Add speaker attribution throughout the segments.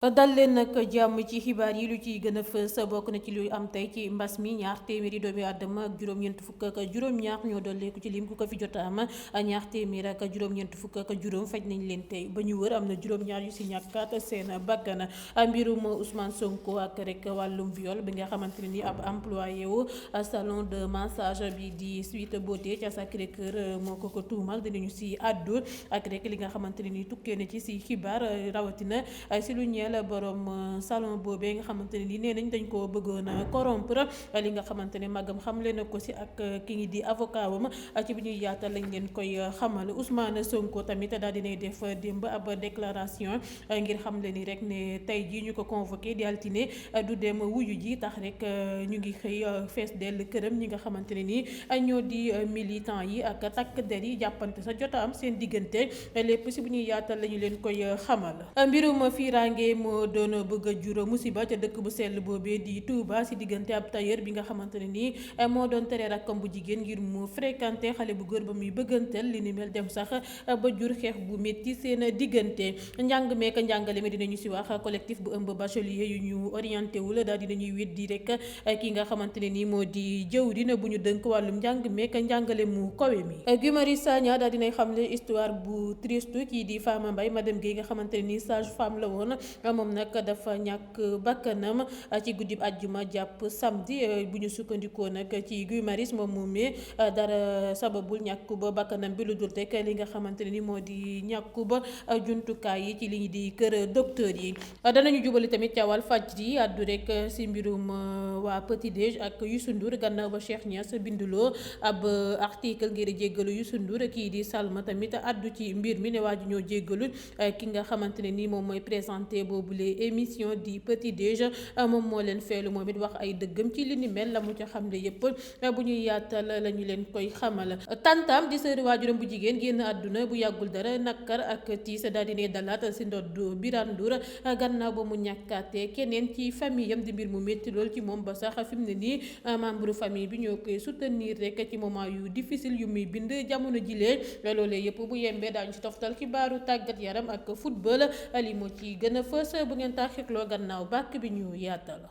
Speaker 1: dal leen nag jàmm ci xibaar yi lu ciy gën a fës bokk na ci luy am tey ci mbas mi ñaar téeméeri doomi àddama ak juróom-ñeent fukk ak juróom-ñaar ñoo dolleeku ci lim ku ko fi jot a am ñaar téeméer ak juróom-ñeent fukk ak juróom faj nañ leen tey ba ñu wër am na juróom-ñaar yu si ñàkkaat seen bakkan mbirum Ousmane Sonko ak rek wàllum viol bi nga xamante ne ni ab employé wu salon de massage bi di Sweet Beauté ca Sacré-Cœur moo ko tuumal dinañu si àddu ak rek li nga xamante ne ni tukkee na ci si xibaar rawatina si lu ñeel borom salon boobee nga xamante ne nii nee nañ dañ koo bëggoon a corrompre li nga xamante ne magam xamle na ko si ak ki ngi di avocat wam ci bi ñuy yaatal lañ leen koy xamal Ousmane Sonko tamit daal dinay def démb ab déclaration ngir xamle ni rek ne tey jii ñu ko convoqué di altine du dem wuyu ji tax rek ñu ngi xëy fees dell këram ñi nga xamante ne nii ñoo di militant yi ak takk der yi jàppante sa jota am seen diggante lépp si bu ñuy yaatal lañu leen koy xamal mbirum fiiraange moo doon bëgg a jura musiba ca dëkk bu sell boobee di Touba si diggante ab tailleur bi nga xamante ne nii moo doon tere rakkam bu jigéen ngir mu fréquenté xale bu góor ba muy bëgganteel li ni mel dem sax ba jur xeex bu métti seen diggante njàng meek njàngale mi dinañu si wax collectif bu ëmb bachelier yu ñu orienté wul daal dinañuy weddi rek ki nga xamante ne nii moo di jëwriñ bu ñu dënk wàllum njàng meek njàngale mu kawe mi Guy Marius Sagna daal dinay xamle histoire bu triste kii di Fama Mbaye madame Guèye nga xamante ne nii sage femme la woon moom nag dafa ñàkk bakkanam ci guddib àjjuma jàpp samedi bu ñu sukkandikoo nag ci Guy Marius moom moomee dara sababul ñàkku ba bakkanam bi lu dul rek li nga xamante ne ni moo di ñàkku ba jumtukaay yi ci li ñu di kër docteur yi danañu jubali tamit ca Walfadjri àddu rek si mbirum waa Petit Déj ak Youssou Ndour gannaaw ba Cheikh Niass binduloo ab article ngir jéggalu Youssou Ndour kii di Salma tamit àddu ci mbir mi ne waa ji ñoo jéggalu ki nga xamante ne ni moom mooy présenté boobule émission di Petit Déj moom moo leen feelu moom it wax ay dëggam ci li ni mel la mu ca xam ne yépp bu ñuy yaatal la ñu leen koy xamal tantam di sëri waajuram bu jigéen génn àdduna bu yàggul dara nakkar ak tiis daal di ne dalaat si ndodd Birane Ndour gannaaw ba mu ñàkkaatee keneen ci famille am di mbir mu métti lool ci moom ba sax fi mu ne nii membre famille bi ñoo koy soutenir rek ci moment yu difficile yu muy bind jamono jilee loolee yépp bu yembee daañu ci toftal xibaaru tàggat yaram ak football li moo ci gën a fës bu ngeen taaxirloo gannaaw bàkk bi ñu yaatal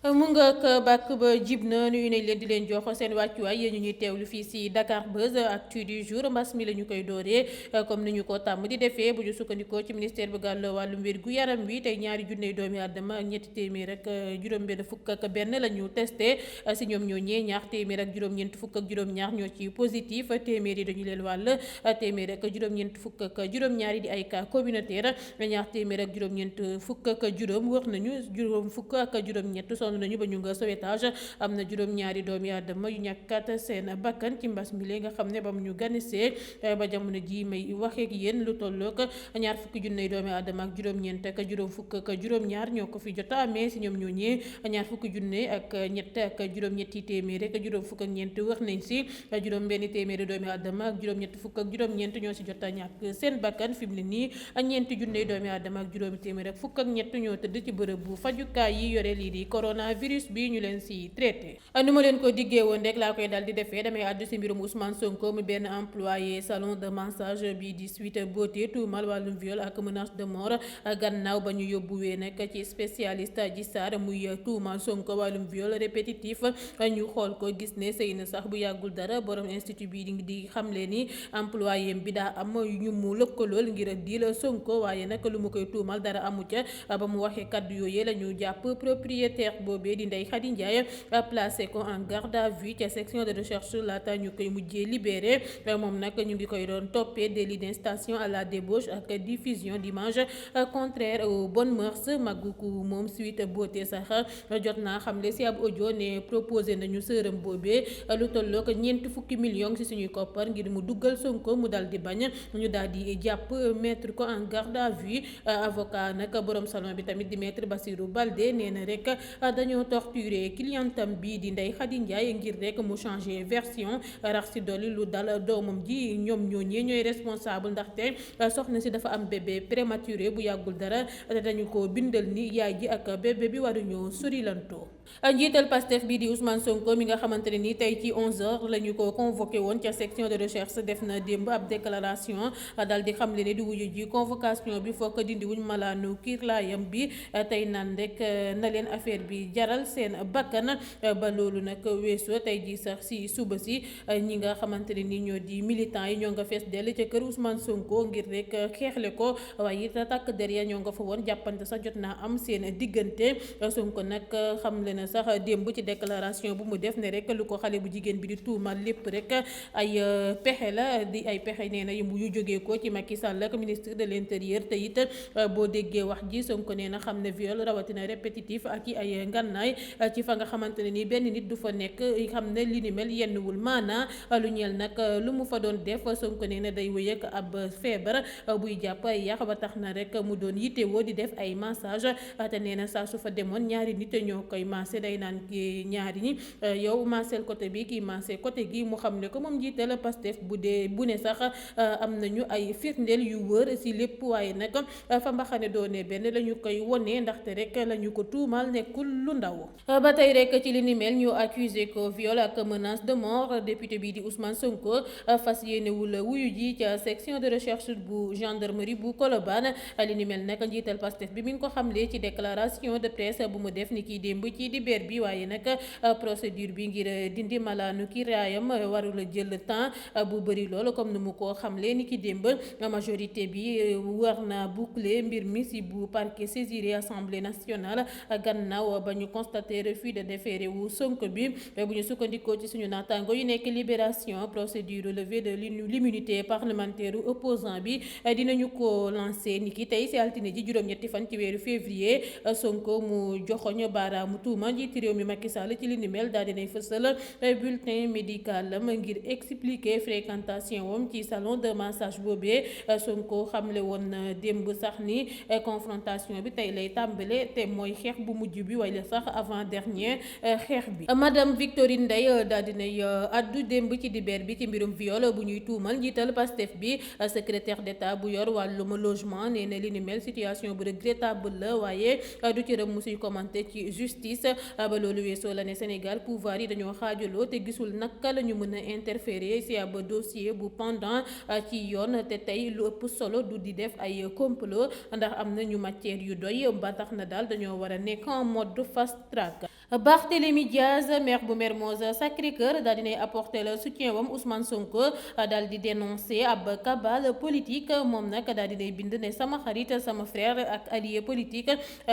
Speaker 1: mu nga ak bàkk ba jib na nuyu nañ leen di leen jox seen wàccuwaay yéen ñu ñuy teewlu fii si Dakar Buzz actu du jour mbas mi la ñu koy dooree comme ni ñu ko tàmm di defee bu ñu sukkandikoo ci ministère bu gàll wàllum wér gu yaram bi tey ñaari junney doomi àddama ak ñetti téeméer ak juróom-benn fukk ak benn la ñu testé si ñoom ñoo ñee ñaar téeméer ak juróom-ñeent fukk ak juróom-ñaar ñoo ci positif téeméer yi dañu leen wàll téeméer ak juróom-ñeent fukk ak juróom-ñaar yi di ay cas communautaire ñaar téeméer ak juróom-ñeent fukk ak juróom wër nañu juróom fukk ak juróom-ñett sonn nañu ba ñu nga sauvetage am na juróom-ñaari doomi aadama yu ñàkkat seen bakkan ci mbas mi lee nga xam ne ba mu ñu ganisee ba jamono ji may waxeek yéen lu tollook ñaar fukki junney doomi aadama ak juróom-ñeent ak juróom fukk ak juróom-ñaar ñoo ko fi jot a amee si ñoom ñoo ñee ñaar fukki junne ak ñett ak juróom-ñetti téeméer ak juróom fukk ak ñeent wax nañ si juróom-benn téeméeri doomi aadama ak juróom-ñett fukk ak juróom-ñeent ñoo si jot a ñàkk seen bakkan fi mu ne nii ñeenti junney doomi aadama ak juróomi téeméer ak fukk ak ñett ñoo tëdd ci bërëb bu fajukaay yi yore lii di coronavirus bi ñu leen si traité nu ma leen ko diggee woon rek laa koy dal di defee damay àddu si mbirum Ousmane Sonko mu benn employé salon de massage bi di Sweet Beauté tuumal wàllum viol ak menace de mort gannaaw ba ñu yóbbuwee nag ci spécialiste Adji Sarr muy tuumal Sonko wàllum viol répétitif ñu xool ko gis ne sëy na sax bu yàggul dara borom institut bi di xamle ni employé bi daa am ñu mu lëkkalool ngir diil Sonko waaye nag lu mu koy tuumal dara amu ca ba mu waxee kaddu yooyee la ñu jàpp propriétaire boobee di Ndeye Khady Ndiaye placé ko en garde à vue ca section de recherche laata ñu koy mujjee libéré moom nag ñu ngi koy doon toppee délit d'incitation à la débauche ak diffusion d'images contraires aux bonnes mœurs màgguku moom Sweet Beauté sax jot naa xamle si ab audio ne proposé nañu sërëm boobee lu tolloo ko ñeenti fukki millions si suñuy koppar ngir mu duggal Sonko mu dal di bañ ñu daal di jàpp mettre ko en garde à vue avocat nag borom salon bi tamit di maître Bassirou Baldé nee na rek dañoo torturé clientam bii di Ndeye Khady Ndiaye ngir rek mu changé version rax si dolli lu dal doomam ji ñoom ñooñee ñooy responsable ndaxte soxna si dafa am bébé prématuré bu yàggul dara te dañu ko bindal ni yaay ji ak bébé bi waruñoo sorilantoo. Njiital Pastef bii di Ousmane Sonko mi nga xamante ne ni tey ci 11h la ñu ko convoqué woon ca section de recherche def na démb ab déclaration daal di xamle ne di wuyu ji convocation bi foo ko dindi wuñ malaanu kiirlaayam bi tey naan rek na leen affaire bi jaral seen bakkan ba loolu nag weesoo tey ji sax si suba si ñi nga xamante ne ni ñoo di militants yi ñoo nga fees dell ca kër Ousmane Sonko ngir rek xeexle ko waaye it takk der ya ñoo nga fa woon jàppante sax jot naa am seen diggante Sonko nag xamle na sax démb ci déclaration bu mu def ne rek lu ko xale bu jigéen bi di tuumal lépp rek ay pexe la di ay pexe nee na yu jógee ko ci Macky Sall ak ministre de l'intérieur te it boo déggee wax ji Sonko nee na xam ne viol rawatina répétitif ak i ay ngannaay ci fa nga xamante ne ni benn nit du fa nekk xam ne li ni mel yennuwul maanaa lu ñeel nag lu mu fa doon def Sonko nee na day wëy ak ab feebar buy jàpp ay yax ba tax na rek mu doon yittewoo di def ay massage te nee na saa su fa demoon ñaari nit ñoo koy massé day naan ki ñaari ñi yow massel côté bi kii massé côté gi mu xam ne ko moom jiital Pastef bu dee bu ne sax am nañu ay firndeel yu wër si lépp waaye nag fa mbaxane doone benn la ñu koy wone ndaxte rek la ñu ko tuumal nekkul lu ndaw ba tey rek ci li ni mel ñu accusé ko viol ak menace de mort député bi di Ousmane Sonko fas yéenewul wuyu ji ca section de recherche bu gendarmerie bu Colobane li ni mel nag njiital Pastef bi mi ngi ko xamle ci déclaration de presse bu mu def ni kii démb ci dibeer bi waaye nag procédure bi ngir dindi malaanu ki raayam warula jël temps bu bëri loolu comme ni mu ko xamle ni ki démb majorité bi war na boucler mbir mi si bu parquet saisiré assemblée nationale gannaaw ba ñu constaté refus de déféré wu Sonko bi bu ñu sukkandikoo ci suñu naataango yu nekk libération procédure levée de l'immunité parlementaire opposant bi dinañu ko lancé ni ki tey si altine ji juróom-ñetti fan ci weeru février Sonko mu joxoñ baaraamu tuuma njiiti réew mi Macky Sall ci li ni mel daal dinay fësal bulletin médical am ngir expliquer fréquentation wam ci salon de massage boobee Sonko xamle woon démb sax ni confrontation bi tey lay tàmbale te mooy xeex bu mujj bi wala sax avant dernier xeex bi madame Victorine Ndeye daal dinay addu démb ci dibeer bi ci mbirum viol bu ñuy tuumal njiital Pastef bi secrétaire d'État bu yor wàllum logement nee na li ni mel situation bu regrettable la waaye du ci rëm musuy commenté ci justice ba loolu weesoo la ne Sénégal pouvoir yi dañoo xaajaloo te gisul naka la ñu mën a interférer ci ab dossier bu pendant ci yoon te tey lu ëpp solo du di def ay complot ndax am na ñu matière yu doy ba tax na daal dañoo war a nekk en mode fast track. Barthélémy Diaz maire bu Mermoz Sacré-Cœur daal dinay apporter le soutien wam Ousmane Sonko daal di dénoncer ab cabale politique moom nag daal dinay bind ne sama xarit sama frère ak allié politique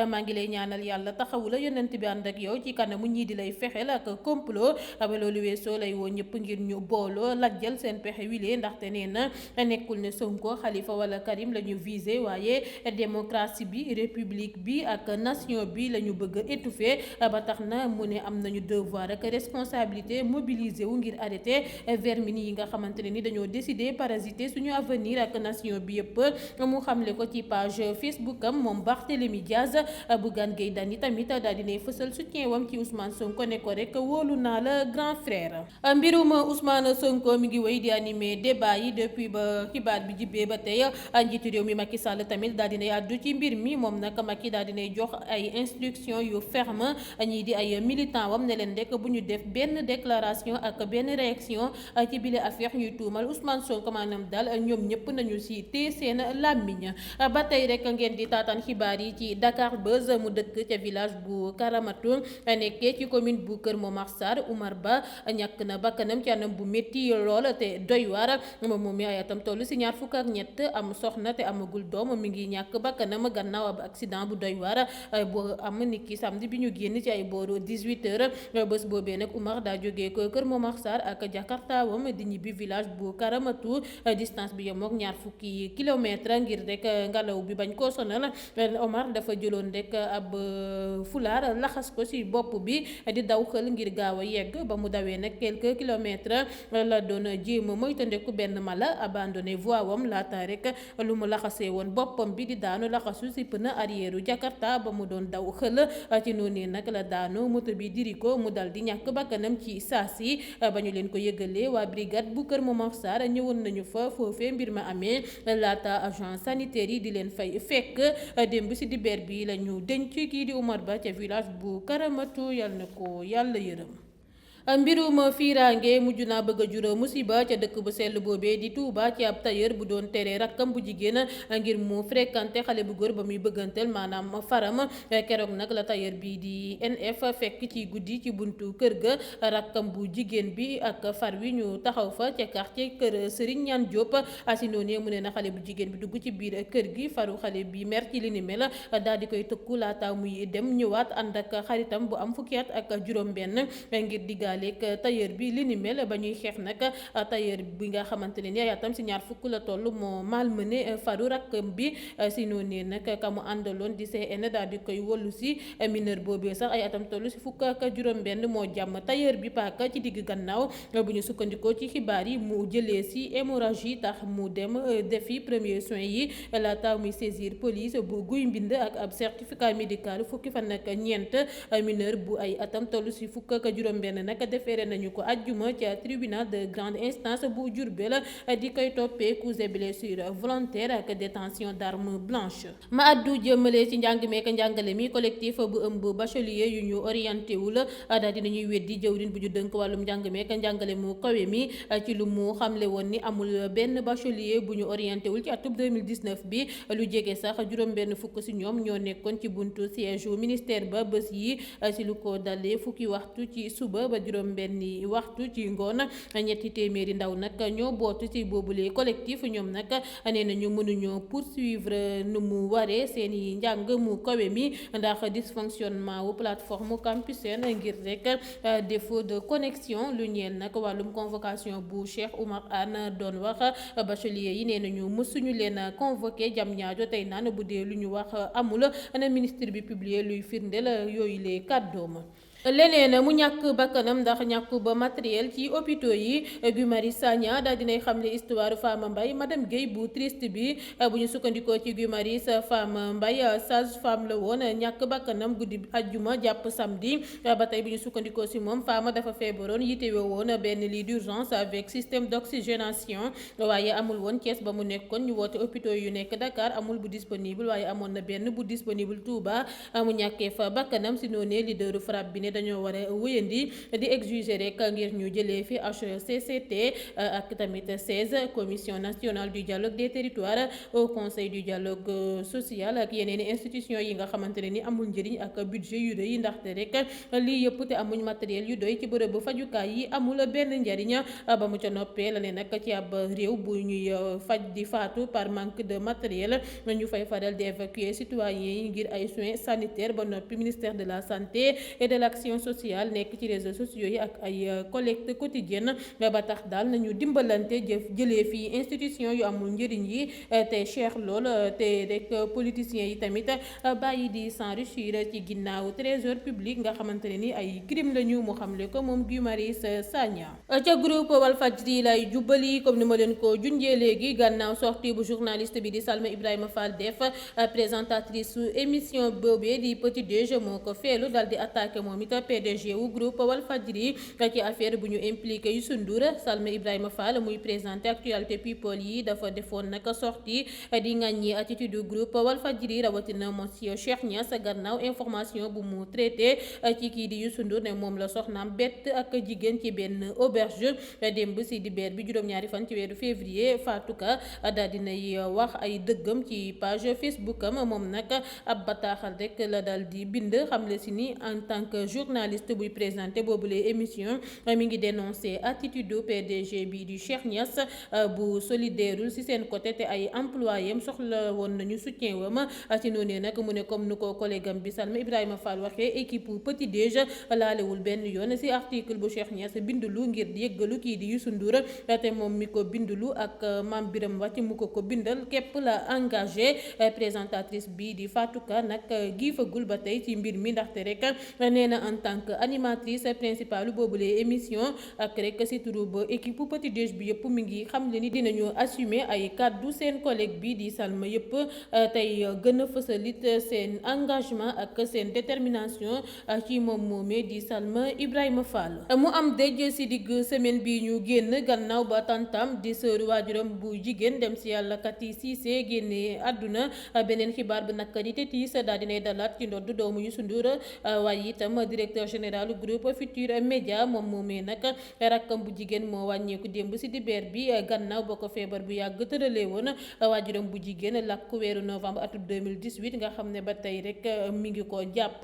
Speaker 1: maa ngi lay ñaanal yàlla taxawu la yonent bi ànd ak yow ci kanamu ñii di lay fexeel ak complot ba loolu weesoo lay woo ñëpp ngir ñu booloo lajjal seen pexe wile ndaxte nee na nekkul ne Sonko Khalifa wala Karim la ñu visé waaye démocratie bi république bi ak nation bi la ñu bëgg a étouffer ba tax na mu ne am nañu devoir ak responsabilité mobiliser wu ngir arrêter vermine yi nga xamante ne ni dañoo décider parasiter suñu avenir ak nation bi yëpp mu xamle ko ci page Facebook am moom Barthélémy Diaz Bougane Gueye Dany tamit daal dinay fësal soutien wam ci Ousmane Sonko ne ko rek wóolu naa la grand frère. Mbirum Ousmane Sonko mi ngi wéy di animer débat yi depuis ba xibaar bi jibbee ba tey njiitu réew mi Macky Sall tamit daal dinay àddu ci mbir mi moom nag Macky daal dinay jox ay instructions yu ferme ñii di ay militant wam ne leen rek bu ñu def benn déclaration ak benn réaction ci bile affaire ñuy tuumal Ousmane Sonko maanaam daal ñoom ñëpp nañu si téye seen làmmiñ ba tey rek ngeen di taataan xibaar yi ci Dakar Buzz mu dëkk ca village bu Karamatu nekkee ci commune bu Kër Momar Sarr Oumar Ba ñàkk na bakkanam ci anam bu métti lool te doy waar moom mi ay atam toll si ñaar fukk ak ñett am soxna te amagul doom mi ngi ñàkk bakkanam gannaaw ab accident bu doy waar bu am niki samedi bi ñu génn ci ay booru 18h bés boobee nag Oumar daa jógee ko Kër Momar Sarr ak Jakarta wam di ñibbi village bu Karamatu distance bi yemook ñaar fukki kilomètre ngir rek ngelaw bi bañ koo sonal Omar dafa jëloon rek ab fulaar laxas ko ci bopp bi di daw xël ngir gaaw a yegg ba mu dawee nag quelques kilomètres la doon jéem a moytandiku benn mala abandonné voie wam laata rek lu mu laxasee woon boppam bi di daanu laxasu ci pneu arrière Jakarta ba mu doon daw xël ci noonu nag la daanu daanoo moto bi diri ko mu dal di ñàkk bakkanam ci saa si ba ñu leen ko yëgalee waa brigade bu Kër Momar Sarr ñëwoon nañu fa foofee mbir ma amee laata agent sanitaire yi di leen fay fekk démb si dibeer bi la ñu denc kii di Omar Ba ca village bu Karamatu yàlla na ko yàlla yërëm. Mbirum fiiraange mujj naa bëgg a jur musiba ca dëkk bu sell boobee di Touba ci ab tailleur bu doon tere rakkam bu jigéen ngir mu fréquenté xale bu góor ba muy bëgganteel maanaam faram keroog nag la tailleur bi di NF fekk ci guddi ci buntu kër ga rakkam bu jigéen bi ak far wi ñu taxaw fa ca quartier kër Serigne Ñaan Diop asi noonee mu ne na xale bu jigéen bi dugg ci biir kër gi faru xale bi mer ci li ni mel daal di koy tëkku laata muy dem ñëwaat ànd ak xaritam bu am fukki at ak juróom-benn ngir diggaale léegi tailleur bi li ni mel ba ñuy xeex nag tailleur bi nga xamante ne nii atam si ñaar fukk la toll moo malmené faru rakkam bi si noonu nag ka mu àndaloon di CN daal di koy wollu si mineur boobee sax ay atam toll si fukk ak juróom-benn moo jàmm tailleur bi paaka ci digg gannaaw bu ñu sukkandikoo ci xibaar yi mu jëlee si hémorragie tax mu dem defi premier soins yi laata muy saisir police bu guy mbind ak ab certificat médical fukki fan ak ñeent mineur bu ay atam toll si fukk ak juróom-benn nag defeere nañu ko ajjuma ca tribunal de grande instance bu Diourbel di koy toppee coups et blessures volontaires ak détention d'armes blanches. ma addu jëmale ci njàng meek njàngale mi collectif bu ëmb bachelier yu ñu orienté wul daal dinañuy weddi jëwrin bu ñu dënk wàllum njàng meek njàngale mu kawe mi ci lu mu xamle woon ni amul benn bachelier bu ñu orienté wul ci atub 2019 bi lu jege sax juróom-benn fukk ci ñoom ñoo nekkoon ci buntu siège ministère ba bés yi ci lu ko dalee fukki waxtu ci suba ba juróom-benni waxtu ci ngoon ñetti téeméeri ndaw nag ñoo bootu ci boobule collectif ñoom nag nee nañu mënuñoo poursuivre nu mu waree seeni njàng mu kawe mi ndax dysfonctionnement wu plateforme Campusen ngir rek défaut de connexion lu ñeel nag wàllum convocation bu Cheikh Oumar Anne doon wax bachelier yi nee nañu mësuñu leen convoqué jam ñaajo tey naan bu dee lu ñu wax amul na ministre bi publier luy firndeel yooyu lee kàddoom. leneen mu ñàkk bakkanam ndax ñàkk ba matériel ci hôpitaux yi Guy Marius Sagna daal dinay xamle histoire Fama Mbaye madame Guèye bu triste bi bu ñu sukkandikoo ci Guy Marius Fama Mbaye sage-femme la woon ñàkk bakkanam guddi ajjuma jàpp samedi ba tey bu ñu sukkandikoo si moom Fama dafa feebaroon yitewoo woon benn lit d'urgence avec système d'oxygénation waaye amul woon Thiès ba mu nekkoon ñu woote hôpitaux yu nekk Dakar amul bu disponible waaye amoon na benn bu disponible Touba mu ñàkkee fa bakkanam si noonee leaderu FRAPP bi ne dañoo war a wéyandi di exiger rek ngir ñu jëlee fi HCCT ak tamit 16 commission nationale du dialogue des territoires au conseil du dialogue social ak yeneen institution yi nga xamante ne ni amul njëriñ ak budget yu doy ndaxte rek lii yëpp te amuñ matériel yu doy ci bërëb fajukaay yi amul benn njëriñ ba mu ca noppee la ne nag ci ab réew bu ñuy faj di faatu par manque de matériel ñu fay faral di évacuer citoyens yi ngir ay soins sanitaires ba noppi ministère de la santé et de l'action sociale nekk ci réseaux sociaux yi ak ay collecte quotidienne ba tax daal nañu dimbalante jëlee fii institution yu amul njëriñ yi te cher lool te rek politiciens yi tamit bàyyi di s'enrichir ci ginnaaw trésor public nga xamante ne ni ay crime la ñu mu xamle ko moom Guy Marius Sagna. ca groupe Walfadjri lay jubbali comme ni ma leen ko junjee léegi gannaaw sortie bu journaliste bi di Salma Ibrahima Fall def présentatrice su émission boobee di Petit Déj moo ko feelu dal di attaqué moom it PDG wu groupe Walfadjri ci affaire bu ñu impliqué Youssou Ndour Salma Ibrahima Fall muy présenté actualité people yi dafa defoon naka sortie di ŋàññi attitude groupe Walfadjri rawatina monsieur Cheikh Niass gannaaw information bu mu traité ci kii di Youssou Ndour ne moom la soxnaam bett ak jigéen ci benn auberge démb si dibeer bi juróom-ñaari fan ci weeru février Fatou Ka daal dinay wax ay dëggam ci page Facebook am moom nag ab bataaxal rek la dal di bind xamle si ni en tant que journaliste buy présenté boobule émission mi ngi dénoncé attitude PDG bi du Cheikh Niass bu solidairul ci seen côté te ay employé am soxla woon nañu soutien wam ci noonu nag mu ne comme nu ko collègue am bi Salma Ibrahima Fall waxee équipe Petit Déj laalewul benn yoon ci article bu Cheikh Niass bindulu ngir yëggalu kii di Youssou Ndour te moom mi ko bindulu ak Mame Biram Wàcc mu ko bindal képp la engagé présentatrice bi di Fatou Ka nag giifagul ba tey ci mbir mi ndaxte rek nee na en tant que animatrice principale boobule émission ak rek si turu ba équipe petit déj bi yëpp mi ngi xam le ni dinañu assumer ay kàddu seen collègue bi di Salma yëpp tey gën a fësalit seen engagement ak seen détermination ci moom moomee di Salma Ibrahima Fall. mu am dëj si digg semaine bi ñu génn gannaaw ba tantam di sër waajuram bu jigéen dem si yàlla Kati Cissé génne àdduna beneen xibaar bu naqari te tiis daal dinay dalaat ci ndodd doomu Youssou Ndour waaye itam directeur général groupe Futurs Médias moom moomee nag rakkam bu jigéen moo wàññeeku démb si dibeer bi gannaaw ba ko feebar bu yàgg tëralee woon waajuram bu jigéen lakk weeru novembre atum 2018 nga xam ne ba tey rek mi ngi ko jàpp.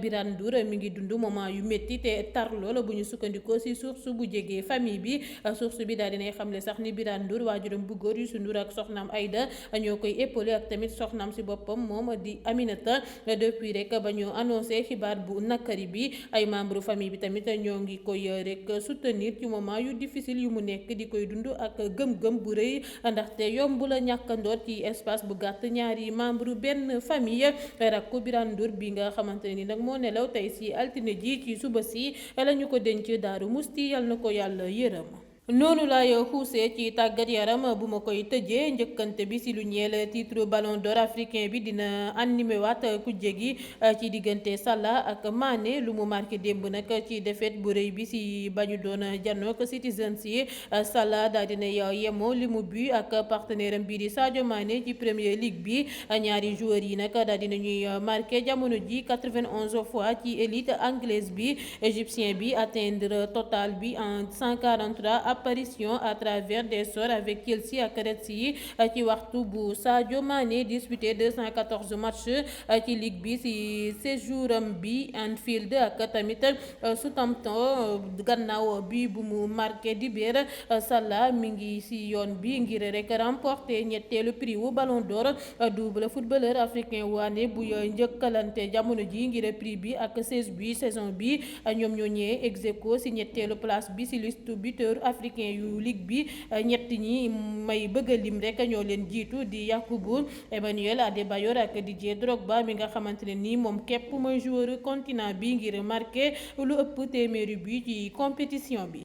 Speaker 1: Birane Ndour mi ngi dund moment yu métti te tar lool bu ñu sukkandikoo si source bu jegee famille bi source bi daal dinay xamle sax ni Birane Ndour waajuram bu góor Youssou Ndour ak soxnaam Aïda ñoo koy épaulé ak tamit soxnaam si boppam moom di Aminata depuis rek ba ñu annoncé xibaar bu nakari bi ay membre famille bi tamit ñoo ngi koy rek soutenir ci moment yu difficile yu mu nekk di koy dund ak gëm-gëm bu rëy ndaxte yomb la ñàkkandoor ci espace bu gàtt ñaari membre benn famille rakku Birane Ndour bi nga xamante ni nag moo nelaw tey si altine ji ci suba si la ñu ko denc Daaru Musti yal na ko yàlla yërëm. noonu laay xuusee ci tàggat yaram bu ma koy tëjee njëkkante bi si lu ñeel titre ballon d'or africain bi dina animé waat kujje gi ci diggante Salah ak Mané lu mu marqué démb nag ci défaite bu rëy bi si bañu doon janook Citizens yi Salah daal dina yemoo li mu but ak partenaire am bii di Sadio Mané ci Premier League bi ñaari joueurs yi nag daal dina ñuy marqué jamono ji 91 fois ci élite anglaise bi égyptien bi atteindre total bi en 143 apparition à travers des sorts avec Chelsea ak Red Sea ci waxtu bu Sadio Mané disputé 214 matchs ci ligue bi ci séjouram bi Anfield ak tamit Southampton gannaaw bi bu mu marqué dibéer Salah mi ngi ci yoon bi ngir rek remporter ñetteelu prix wu Ballon d'Or double footballeur africain waane bu njëkkalante jamono ji ngir prix bi ak 16 bi saison bi ñoom ñoo ñëwee ex aequo ci ñetteelu place bi ci liste buteur africain yu ligue bi ñett ñi may bëgg a lim rek ñoo leen jiitu di Yakubu Emmanuel Adebayor ak Didier Drogba mi nga xamante ne nii moom képp mooy joueur continent bi ngir marqué lu ëpp téeméeri bi ci compétition bi.